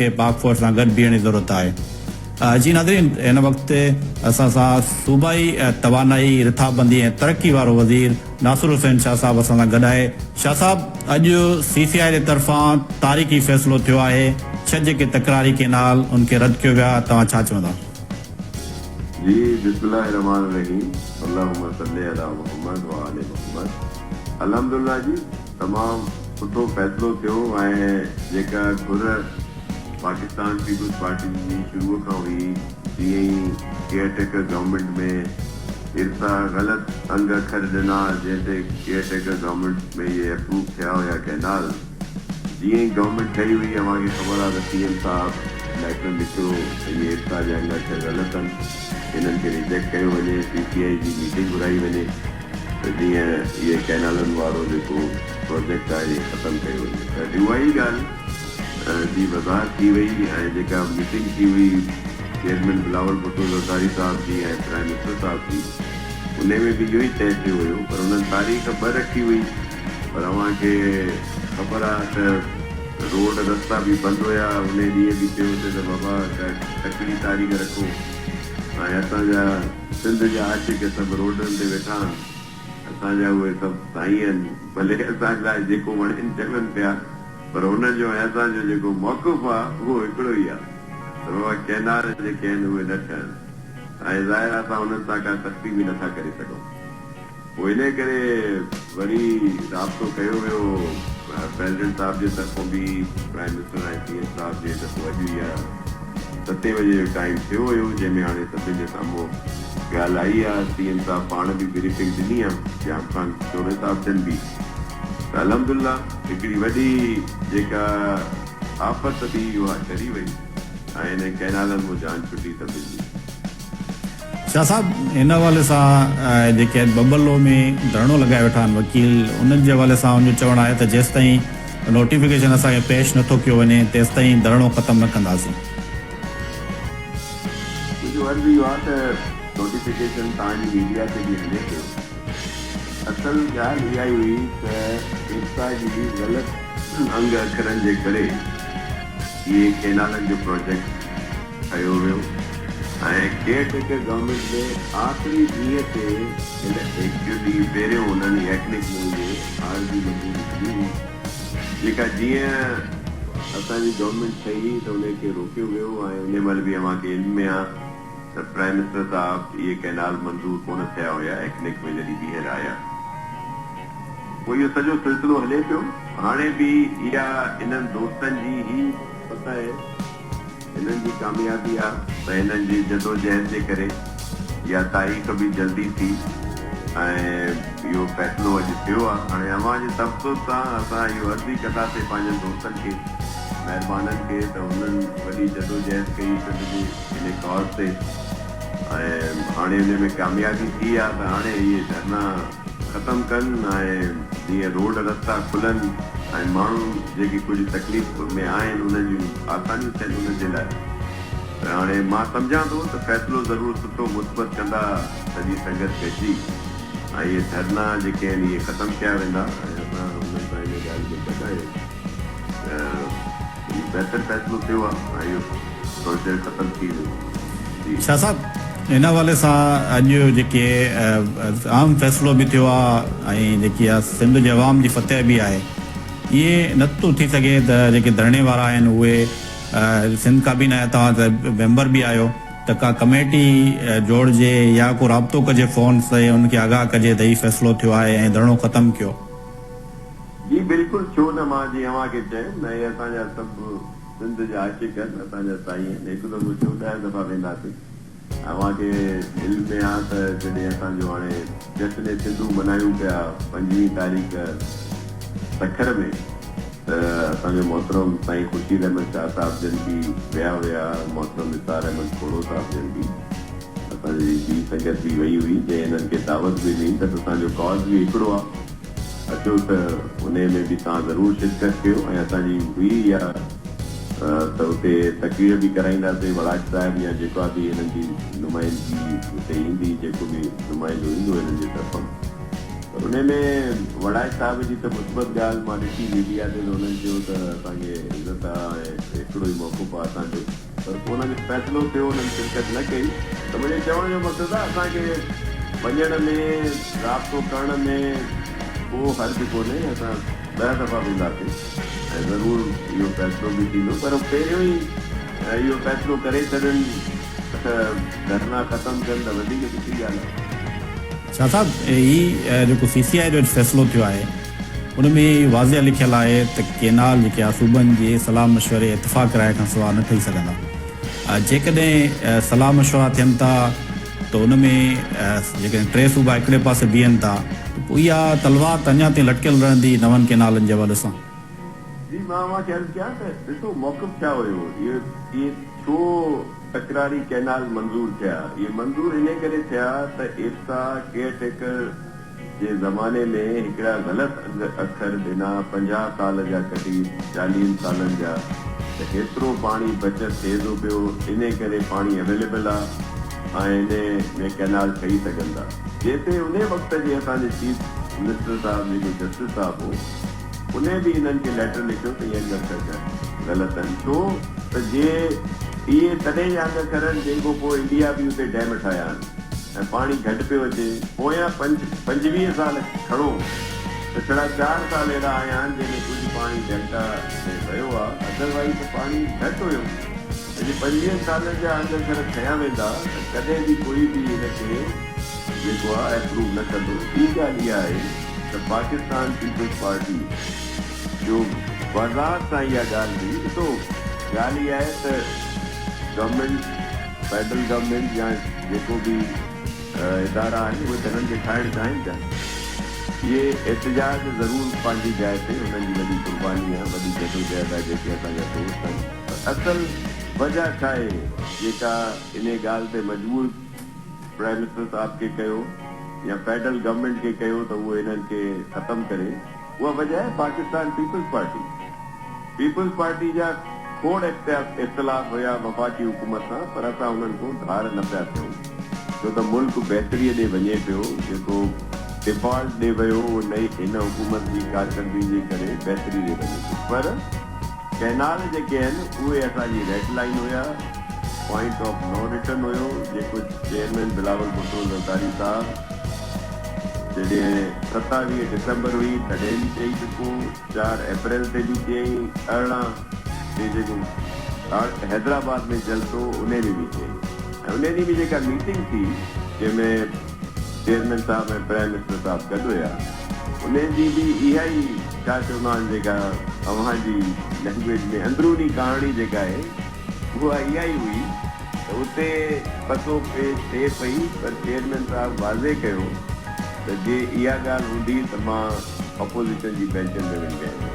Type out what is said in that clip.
के पाक फौज सां गॾु बीहण जी ज़रूरत आहे। जी नाज़रीन, हिन वक़्तु असां सां सूबाई तवानाई रिथाबंदी ऐं तरक्की वारो वज़ीर नासिर हुसैन शाह साहब असां सां गॾु आहे। शाह साहब, अॼु CCI जे तरफ़ां तारीख़ी फ़ैसिलो थियो आहे, 6 जेके तकरारी केनाल उनखे रद्द कयो वियो आहे, तव्हां छा चवंदा? जी बिस्मिल्लाहिर्रहमानिर्रहीम, अल्लाहुम्मा सल्ली अला मुहम्मद व आले मुहम्मद। अल्हम्दुलिल्लाह जी, तमामु सुठो फ़ैसिलो थियो ऐं जेका घुर पाकिस्तान पीपुल्स पार्टी जी शुरू खां हुई, जीअं ई केयरटेकर गवर्नमेंट में इर्सा ग़लति अंग अखर ॾिना जंहिं ते केयरटेकर गवर्नमेंट में ये अप्रूव थिया हुया कैनाल, जीअं ई गवर्नमेंट ठही हुई अव्हांखे ख़बर आहे त CM साहब लेटर लिखियो ये इर्सा जा अंग अखर ग़लति आहिनि, इन्हनि खे रिजेक्ट कयो वञे, CCI जी मीटिंग घुराई वञे त जीअं इहे कैनालनि वारो जेको प्रोजेक्ट आहे ख़तमु कयो वञे। त उहा ई ॻाल्हि जी वज़ाहत थी वई ऐं जेका मीटिंग थी हुई चेयरमैन बिलावल भुट्टो ज़रदारी साहब जी ऐं प्राइम मिनिस्टर साहब जी, उन में बि इहो ई तय थियो हुयो, पर उन्हनि तारीख़ 2 रखी हुई, पर अव्हांखे ख़बर आहे त रोड रस्ता बि बंदि हुया। उन ॾींहुं बि चयो त बाबा तकड़ी तारीख़ रखो ऐं असांजा सिंध जा आशिक सभु रोडनि ते वेठा आहिनि, असांजा उहे सभु साईं आहिनि, भले असां लाइ जेको वणनि चवनि पिया, पर हुननि जो ऐं असांजो जेको मौक़ुफ़ आहे उहो हिकिड़ो ई आहे त बाबा कैनाल जेके आहिनि उहे न ठहनि ऐं ज़ाहिर आहे असां हुननि सां का सख़्ती बि नथा करे सघूं। पोइ इन करे वरी राब्तो कयो वियो प्रेसिडेंट साहब जे तरफ़ों बि, प्राइम मिनिस्टर ऐं CM साहब जे तरफ़ों। अॼु इहा 7 बजे जो टाइम थियो हुयो, जंहिंमें हाणे सभिनी जे साम्हूं ॻाल्हि आई आहे। CM साहब पाण बि ब्रीफिंग ॾिनी आहे, जाम ख़ान चौधरी साहब जन बि। त अल्हम्दुलिल्लाह हिकिड़ी वॾी जेका आफ़त बि उहा टरी वई ऐं इन कैनालनि में जान छुटी सभिनी जी। शाह साहब, हिन हवाले सां जेके बबलो में धरणो लॻाए वेठा आहिनि वकील, उन्हनि जे हवाले सां उनजो चवणु आहे त जेसि ताईं नोटिफिकेशन असांखे पेश नथो कयो वञे तेसि ताईं धरणो ख़तमु न कंदासीं। मुंहिंजो अर्ज़ु इहो आहे त नोटिफिकेशन तव्हांजी मीडिया ते बि हले पियो। असल ॻाल्हि इहा ई हुई त इर्सा जी ग़लति अंग अखरनि जे करे इहे कैनालनि जो प्रोजेक्ट कयो वियो ऐं केयरटेकर गवर्नमेंट में आख़िरी ॾींहं ते हिन 1 ॾींहुं पहिरियों उन्हनि एटनिक में आरज़ी मंज़ूरी कई हुई, जेका जीअं असांजी गवर्नमेंट ठही त उनखे रोकियो वियो ऐं उन महिल बि अव्हांखे इल्म में आहे त प्राइम मिनिस्टर साहब इहे कैनाल मंज़ूर कोन थिया हुया एटनिक में जॾहिं ॿीहर आया। पोइ इहो सॼो सिलसिलो हले पियो। हाणे बि इहा इन्हनि दोस्तनि जी ई पता आहे, इन्हनि जी कामयाबी आहे त हिननि जी जदोजहद जे करे इहा तारीख़ बि जल्दी थी ऐं इहो फ़ैसिलो अॼु थियो आहे। हाणे अव्हांजे तफ़सील सां असां इहो अर्ज़ी कंदासीं पंहिंजनि दोस्तनि खे, महिरबाननि खे, त हुननि वॾी जदोजहद कई सॼी इन कॉज़ ते ऐं हाणे हिन में कामयाबी थी आहे त हाणे इहे धरना ख़तमु कनि ऐं जीअं रोड रस्ता खुलनि ऐं माण्हू जेकी कुझु तकलीफ़ में आहिनि उन्हनि जूं आसानियूं थियनि उन्हनि जे लाइ। त हाणे मां सम्झां थो त फ़ैसिलो ज़रूरु सुठो मुस्बत कंदा सॼी संगत गॾिजी ऐं इहे धरना जेके आहिनि इहे ख़तमु कया वेंदा ऐं असां हुननि सां इन ॻाल्हि खे ॿुधाए बहितर फ़ैसिलो थियो आहे ऐं इहो थोरी देरि ख़तमु थी वियो। शाह साहब, हिन हवाले सां अॼु जेके आम फ़ैसिलो बि थियो आहे ऐं जेकी आहे सिंध जे अवाम जी फतह बि आहे, इहे नथो थी सघे त जेके धरणे वारा आहिनि उहे सिंध काबीना तव्हां त मेंबर बि आहियो त का कमेटी जोड़जे या को राब्तो कजे फ़ोन से उनखे आगाह कजे त हीउ फ़ैसिलो थियो आहे ऐं धरणो ख़तमु कयो। जी बिल्कुलु, छो न, मां जीअं अव्हांखे चयुमि न, इहे असांजा सभु सिंध जा आशिक आहिनि, असांजा साईं आहिनि, हिकु दफ़ो छो 10 दफ़ा वेंदासीं। अव्हांखे इल्म में आहे त जॾहिं असांजो हाणे जश्न सिंधू मल्हायूं पिया 5 तारीख़ सखर में, त असांजो मोहतरम साईं ख़ुर्शीद अहमद शाह साहब जन बि विया हुया, मोहतरम निसार अहमद खोड़ो साहब जन बि, असांजी ॿी संगत बि वई हुई जंहिं हिननि खे दावत बि ॾिनी त असांजो कॉज़ बि हिकिड़ो आहे, अचो त उन में बि तव्हां ज़रूरु शिरकत कयो ऐं असांजी हुई या त उते तक़रीर बि कराईंदासीं, वड़ाज साहिब या जेका बि हिननि जी नुमाइंदगी उते ईंदी, जेको बि नुमाइंदो ईंदो हिननि जे तरफ़ां, त उनमें वड़ाई साहब जी त मुस्बत ॻाल्हि मां ॾिठी मीडिया ते त उन्हनि चयो त असांखे इज़त आहे ऐं हिकिड़ो ई मौक़ो आहे असांजो, पर पोइ उन्हनि फ़ैसिलो थियो, उन्हनि शिरकत न कई। त मुंहिंजे चवण जो मक़सदु आहे असांखे वञण में, राब्तो करण में को हर्ज कोन्हे। असां 10 दफ़ा वेंदासीं ऐं ज़रूरु इहो फ़ैसिलो बि थींदो, पर पहिरियों ई इहो फ़ैसिलो करे छॾनि त धरना ख़तमु कनि त वधीक सुठी ॻाल्हि आहे। शाह साहब ही जेको CCI जो फ़ैसिलो थियो आहे उन में वाज़िया लिखियलु आहे त केनाल जेके आहे सूबनि जे सलाह मशवरे इतफ़ाक़ राय खां सवाइ न ठही सघंदा। जेकॾहिं सलाह मशवरा थियनि था त उन में जेकॾहिं 3 सूबा हिकिड़े पासे बीहनि था त पोइ इहा तलवार त अञा ताईं लटकियल रहंदी नवनि केनालनि जे हवाले सां। जी मां अर्ज़ु कयां त ॾिसो मौक़िफ़ छा हुयो, इहे छो तकरारी कैनाल मंज़ूर थिया। ये मंज़ूर इन करे थिया त इफ्ता केयरटेकर जे ज़माने में हिकिड़ा ग़लति अखर ॾिना 50 साल जा करीब 40 सालनि जा, त एतिरो पाणी बचत थिए थो पियो, इन करे पाणी अवेलेबल आहे ऐं इन में कैनाल ठही सघंदा। जेते उन वक़्त जे असांजे चीफ मिनिस्टर साहब जेको जस्टिस साहब हो उन बि इन्हनि खे लेटर लिखियो त इहे अखर ग़लति आहिनि, छो त जे इहे तॾहिं जा अखर आहिनि जंहिंखां पोइ इंडिया बि उते डैम ठाहिया आहिनि ऐं पाणी घटि पियो अचे। पोयां 25 साल खणो त छड़ा 4 साल अहिड़ा आया आहिनि जंहिंमें कुझु पाणी डेल्टा में वियो आहे, अदरवाइज़ त पाणी घटि हुयो। जे 25 सालनि जा अखर ठहिया वेंदा त कॾहिं बि कोई बि हिनखे जेको आहे अप्रूव न कंदो। ॿी ॻाल्हि इहा आहे त पाकिस्तान पीपल्स पार्टी जो वज़ाहत सां इहा ॻाल्हि हुई। ॾिसो ॻाल्हि इहा आहे त गवर्नमेंट, फेडरल गवर्नमेंट या जेको बि इदारा आहिनि उहे धननि खे ठाहिणु चाहिनि था। इहे एहतजाज ज़रूरु पंहिंजी जाइ ते हुननि जी वॾी क़ुर्बानी आहे, वॾी जदोजहद आहे जेके असांजा दोस्त आहिनि। असल वजह छा आहे जेका इन ॻाल्हि ते मजबूर प्राइम मिनिस्टर साहब खे कयो या फेडरल गवर्नमेंट खे कयो त उहो इन्हनि खे ख़तमु करे, उहा वजह आहे Pakistan peoples party. Peoples party जा खोड़ इख़्तिलाफ़ हुया वफ़ाक़ी हुकूमत सां, पर असां उन्हनि को धार न पिया थियूं, छो त मुल्क बहितरीअ ॾे वञे पियो। जेको डिफॉल्ट ॾे वियो उहो नई हिन हुकूमत जी कारकर्दगी जे करे बहितरी ॾे वञे पियो। पर कैनाल जेके आहिनि उहे असांजी रेड लाइन हुया, पॉइंट ऑफ नो रिटर्न हुयो, जेको चेयरमैन बिलावल भुट्टो ज़रदारी साहब जॾहिं 27 दिसंबर हुई तॾहिं बि चई चुको, 4 अप्रैल ते बि चयईं, 18 ते जेको हैदराबाद में जलसो उन ॾींहुं बि चयईं। ऐं उन ॾींहुं बि जेका मीटिंग थी जंहिंमें चेयरमैन साहब ऐं प्राइम मिनिस्टर साहब गॾु हुया, उन जी बि इहा ई छा चवंदा आहिनि जेका अव्हांजी लैंग्वेज में अंदरूनी कहाणी जेका आहे उहा इहा ई हुई त उते पतो पेश थिए पई, पर चेयरमैन साहब वाज़े कयो त जे इहा ॻाल्हि हूंदी त मां अपोज़िशन जी बेंचनि में वेंदी आहियां।